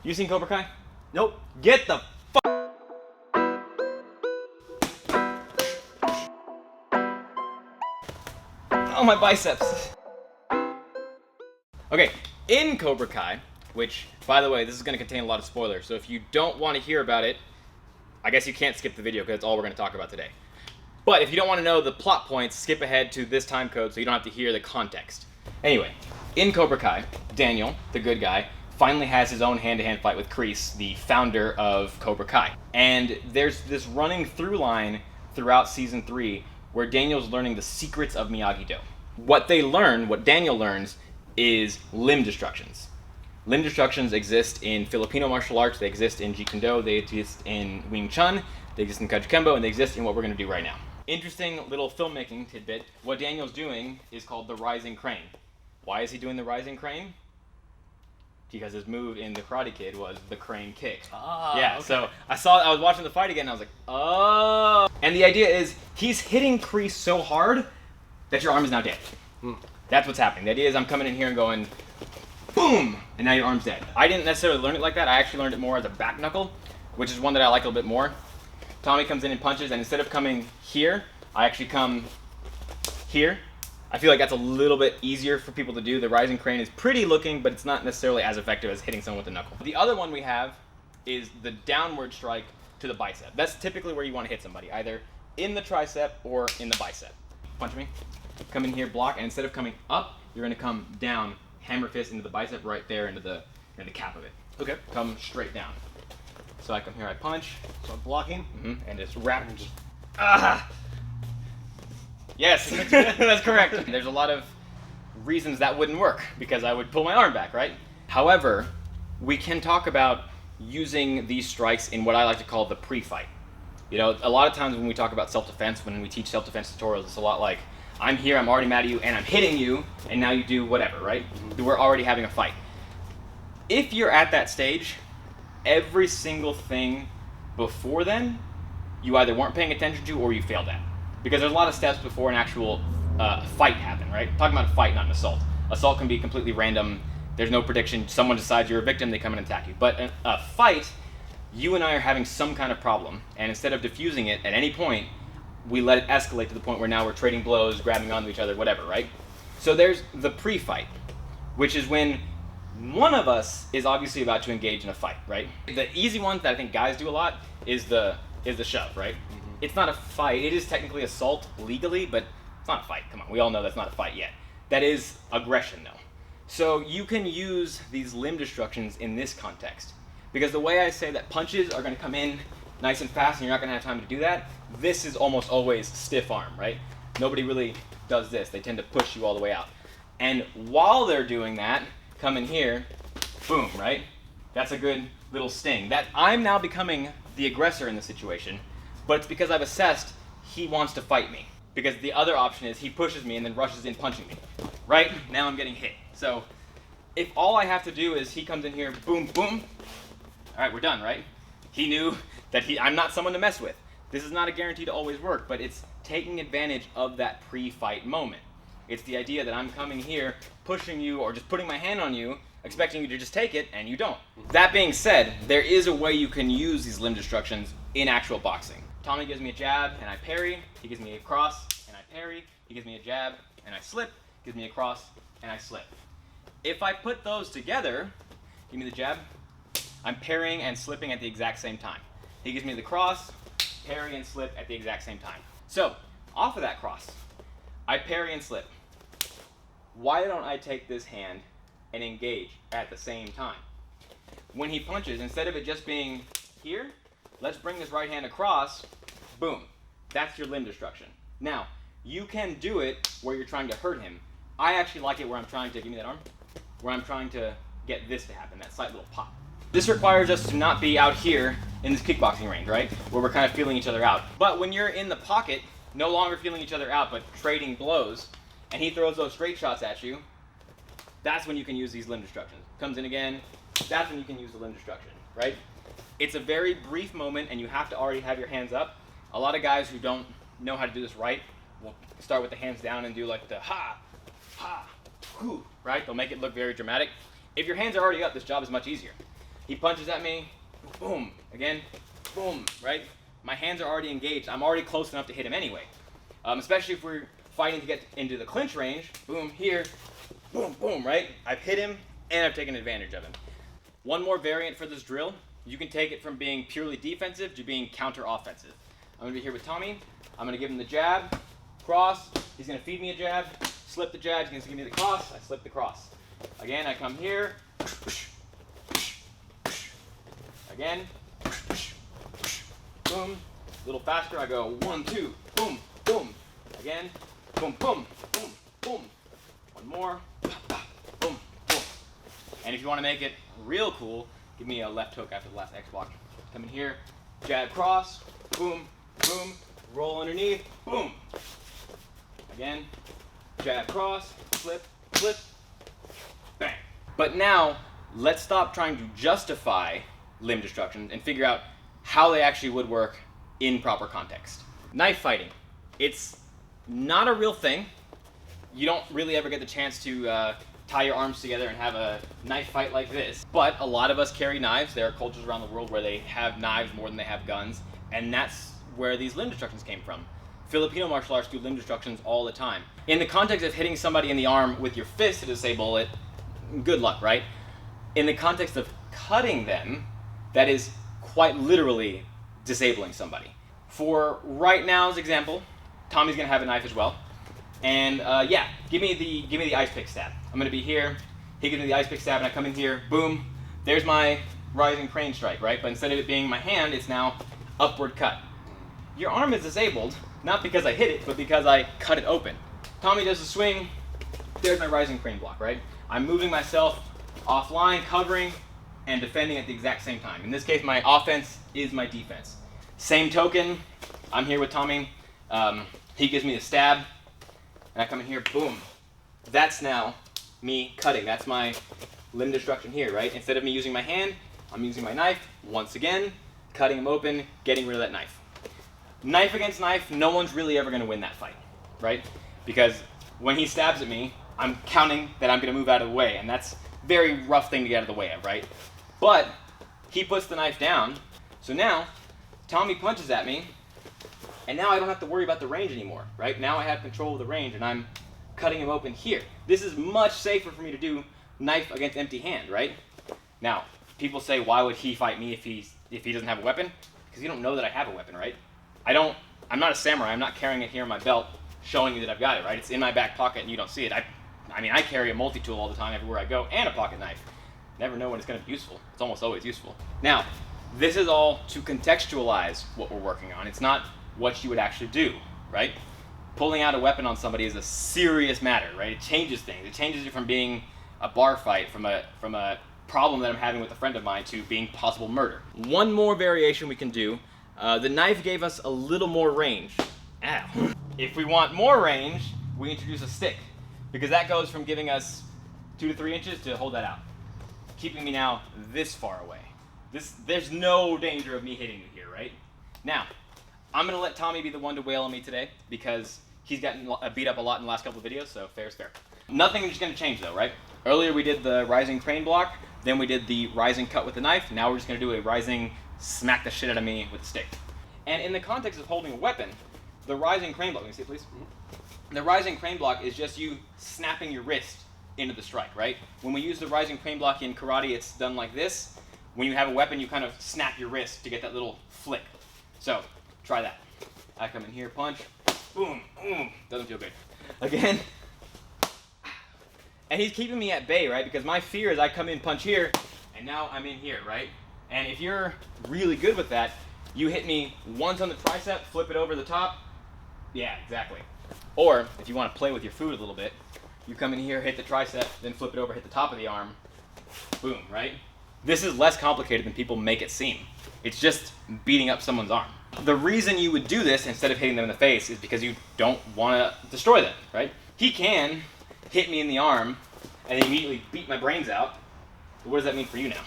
You seen Cobra Kai? Nope. Get the Oh, my biceps. Okay, in Cobra Kai, which, by the way, this is going to contain a lot of spoilers, so if you don't want to hear about it, I guess you can't skip the video because it's all we're going to talk about today. But if you don't want to know the plot points, skip ahead to this time code so you don't have to hear the context. Anyway, in Cobra Kai, Daniel, the good guy, finally has his own hand-to-hand fight with Kreese, the founder of Cobra Kai. And there's this running through line throughout Season 3 where Daniel's learning the secrets of Miyagi-Do. What Daniel learns, is limb destructions. Limb destructions exist in Filipino martial arts, they exist in Jeet Kune Do, they exist in Wing Chun, they exist in Kajikembo, and they exist in what we're going to do right now. Interesting little filmmaking tidbit. What Daniel's doing is called the rising crane. Why is he doing the rising crane? Because his move in the Karate Kid was the crane kick. Yeah, okay. So I was watching the fight again and I was like, oh. And the idea is he's hitting Kreese so hard that your arm is now dead. That's what's happening. The idea is I'm coming in here and going, boom, and now your arm's dead. I didn't necessarily learn it like that. I actually learned it more as a back knuckle, which is one that I like a little bit more. Tommy comes in and punches, and instead of coming here, I actually come here. I feel like that's a little bit easier for people to do. The rising crane is pretty looking, but it's not necessarily as effective as hitting someone with a knuckle. The other one we have is the downward strike to the bicep. That's typically where you want to hit somebody, either in the tricep or in the bicep. Punch me. Come in here, block, and instead of coming up, you're going to come down, hammer fist into the bicep right there, into the cap of it. Okay. Come straight down. So I come here, I punch. So I'm blocking. And just wrap and just, Yes, that's correct. There's a lot of reasons that wouldn't work, because I would pull my arm back, right? However, we can talk about using these strikes in what I like to call the pre-fight. You know, a lot of times when we talk about self-defense, when we teach self-defense tutorials, it's a lot like, I'm here, I'm already mad at you, and I'm hitting you, and now you do whatever, right? We're already having a fight. If you're at that stage, every single thing before then, you either weren't paying attention to or you failed at. Because there's a lot of steps before an actual fight happen, right? I'm talking about a fight, not an assault. Assault can be completely random. There's no prediction. Someone decides you're a victim, they come and attack you. But a fight, you and I are having some kind of problem, and instead of diffusing it at any point, we let it escalate to the point where now we're trading blows, grabbing onto each other, whatever, right? So there's the pre-fight, which is when one of us is obviously about to engage in a fight, right? The easy one that I think guys do a lot is the shove, right? It's not a fight. It is technically assault legally, but it's not a fight. Come on, we all know that's not a fight yet. That is aggression, though. So you can use these limb destructions in this context. Because the way I say that punches are going to come in nice and fast and you're not going to have time to do that, this is almost always stiff arm, right? Nobody really does this. They tend to push you all the way out. And while they're doing that, come in here, boom, right? That's a good little sting. That I'm now becoming the aggressor in the situation, but it's because I've assessed he wants to fight me. Because the other option is he pushes me and then rushes in punching me, right? Now I'm getting hit. So if all I have to do is he comes in here, boom, boom, all right, we're done, right? He knew that I'm not someone to mess with. This is not a guarantee to always work, but it's taking advantage of that pre-fight moment. It's the idea that I'm coming here, pushing you, or just putting my hand on you, expecting you to just take it, and you don't. That being said, there is a way you can use these limb destructions in actual boxing. Tommy gives me a jab, and I parry. He gives me a cross, and I parry. He gives me a jab, and I slip. Gives me a cross, and I slip. If I put those together, give me the jab, I'm parrying and slipping at the exact same time. He gives me the cross, parry and slip at the exact same time. So, off of that cross, I parry and slip. Why don't I take this hand and engage at the same time? When he punches, instead of it just being here, let's bring this right hand across, boom. That's your limb destruction. Now, you can do it where you're trying to hurt him. I actually like it where I'm trying to, give me that arm, where I'm trying to get this to happen, that slight little pop. This requires us to not be out here in this kickboxing range, right? Where we're kind of feeling each other out. But when you're in the pocket, no longer feeling each other out, but trading blows, and he throws those straight shots at you, that's when you can use these limb destructions. Comes in again, that's when you can use the limb destruction, right? It's a very brief moment, and you have to already have your hands up. A lot of guys who don't know how to do this right will start with the hands down and do like the ha, ha, hoo, right? They'll make it look very dramatic. If your hands are already up, this job is much easier. He punches at me, boom, again, boom, right? My hands are already engaged. I'm already close enough to hit him anyway. Especially if we're fighting to get into the clinch range, boom, here, boom, boom, right? I've hit him and I've taken advantage of him. One more variant for this drill, you can take it from being purely defensive to being counter-offensive. I'm gonna be here with Tommy. I'm gonna give him the jab, cross. He's gonna feed me a jab, slip the jab. He's gonna give me the cross. I slip the cross. Again, I come here. Again. Boom. A little faster. I go 1, 2. Boom, boom. Again. Boom, boom, boom, boom. One more. Boom, boom. And if you want to make it real cool, give me a left hook after the last X block. Come in here. Jab, cross. Boom, boom. Roll underneath. Boom. Again. Jab, cross. Flip, flip. Bang. But now, let's stop trying to justify limb destruction and figure out how they actually would work in proper context. Knife fighting. It's not a real thing. You don't really ever get the chance to tie your arms together and have a knife fight like this. But a lot of us carry knives. There are cultures around the world where they have knives more than they have guns, and that's where these limb destructions came from. Filipino martial arts do limb destructions all the time. In the context of hitting somebody in the arm with your fist to disable it, good luck, right? In the context of cutting them, that is quite literally disabling somebody. For right now's example, Tommy's gonna have a knife as well. And yeah, give me the ice pick stab. I'm gonna be here, he gives me the ice pick stab, and I come in here, boom, there's my rising crane strike, right? But instead of it being my hand, it's now upward cut. Your arm is disabled, not because I hit it, but because I cut it open. Tommy does the swing, there's my rising crane block, right? I'm moving myself offline, covering, and defending at the exact same time. In this case, my offense is my defense. Same token, I'm here with Tommy. He gives me the stab, and I come in here, boom. That's now me cutting. That's my limb destruction here, right? Instead of me using my hand, I'm using my knife, once again, cutting him open, getting rid of that knife. Knife against knife, no one's really ever gonna win that fight, right? Because when he stabs at me, I'm counting that I'm gonna move out of the way, and that's a very rough thing to get out of the way of, right? But he puts the knife down, so now Tommy punches at me, and now I don't have to worry about the range anymore, right? Now I have control of the range, and I'm cutting him open here. This is much safer for me to do knife against empty hand, right? Now, people say, why would he fight me if he doesn't have a weapon? Because you don't know that I have a weapon, right? I'm not a samurai. I'm not carrying it here in my belt, showing you that I've got it, right? It's in my back pocket, and you don't see it. I mean, I carry a multi-tool all the time everywhere I go, and a pocket knife. Never know when it's going to be useful. It's almost always useful. Now, this is all to contextualize what we're working on. It's not what you would actually do, right? Pulling out a weapon on somebody is a serious matter, right? It changes things. It changes it from being a bar fight, from a problem that I'm having with a friend of mine, to being possible murder. One more variation we can do. The knife gave us a little more range. Ow. If we want more range, we introduce a stick, because that goes from giving us 2 to 3 inches to hold that out, keeping me now this far away. There's no danger of me hitting you here, right? Now, I'm gonna let Tommy be the one to wail on me today, because he's gotten beat up a lot in the last couple of videos, so fair is fair. Nothing is gonna change though, right? Earlier we did the rising crane block, then we did the rising cut with the knife, now we're just gonna do a rising smack the shit out of me with a stick. And in the context of holding a weapon, the rising crane block, let me see it please. The rising crane block is just you snapping your wrist into the strike, right? When we use the rising crane block in karate, it's done like this. When you have a weapon, you kind of snap your wrist to get that little flick. So, try that. I come in here, punch, boom, boom. Doesn't feel good. Again. And he's keeping me at bay, right? Because my fear is I come in, punch here, and now I'm in here, right? And if you're really good with that, you hit me once on the tricep, flip it over the top. Yeah, exactly. Or, if you want to play with your food a little bit, you come in here, hit the tricep, then flip it over, hit the top of the arm. Boom, right? This is less complicated than people make it seem. It's just beating up someone's arm. The reason you would do this instead of hitting them in the face is because you don't want to destroy them, right? He can hit me in the arm and immediately beat my brains out. But what does that mean for you now?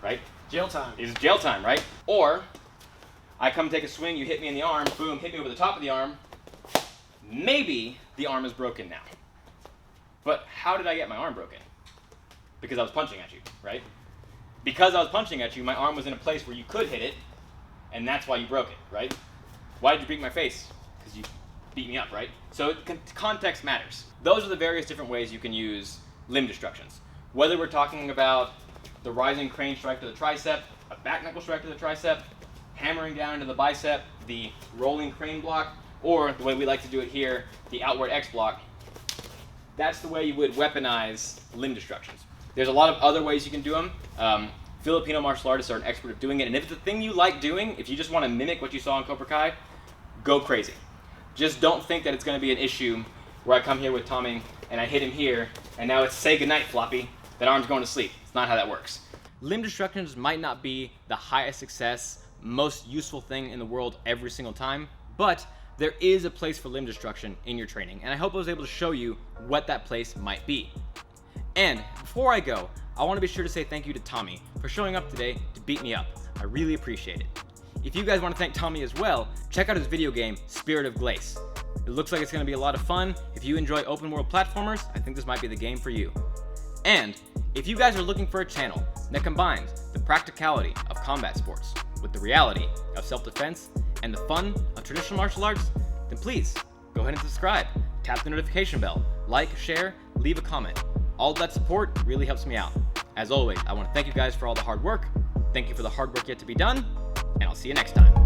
Right? Jail time. It's jail time, right? Or, I come take a swing, you hit me in the arm, boom, hit me over the top of the arm. Maybe the arm is broken now. But how did I get my arm broken? Because I was punching at you, right? because I was punching at you, my arm was in a place where you could hit it, and that's why you broke it, right? Why did you beat my face? Because you beat me up, right? So context matters. Those are the various different ways you can use limb destructions. Whether we're talking about the rising crane strike to the tricep, a back knuckle strike to the tricep, hammering down into the bicep, the rolling crane block, or the way we like to do it here, the outward X block. That's the way you would weaponize limb destructions. There's a lot of other ways you can do them. Filipino martial artists are an expert at doing it, and if it's a thing you like doing, if you just want to mimic what you saw in Cobra Kai, go crazy. Just don't think that it's going to be an issue where I come here with Tommy and I hit him here, and now it's say goodnight, Floppy. That arm's going to sleep. It's not how that works. Limb destructions might not be the highest success, most useful thing in the world every single time, but there is a place for limb destruction in your training, and I hope I was able to show you what that place might be. And before I go, I want to be sure to say thank you to Tommy for showing up today to beat me up. I really appreciate it. If you guys want to thank Tommy as well, check out his video game, Spirit of Glace. It looks like it's going to be a lot of fun. If you enjoy open world platformers, I think this might be the game for you. And if you guys are looking for a channel that combines the practicality of combat sports with the reality of self-defense and the fun of traditional martial arts, then please go ahead and subscribe, tap the notification bell, like, share, leave a comment. All of that support really helps me out. As always, I want to thank you guys for all the hard work. Thank you for the hard work yet to be done, and I'll see you next time.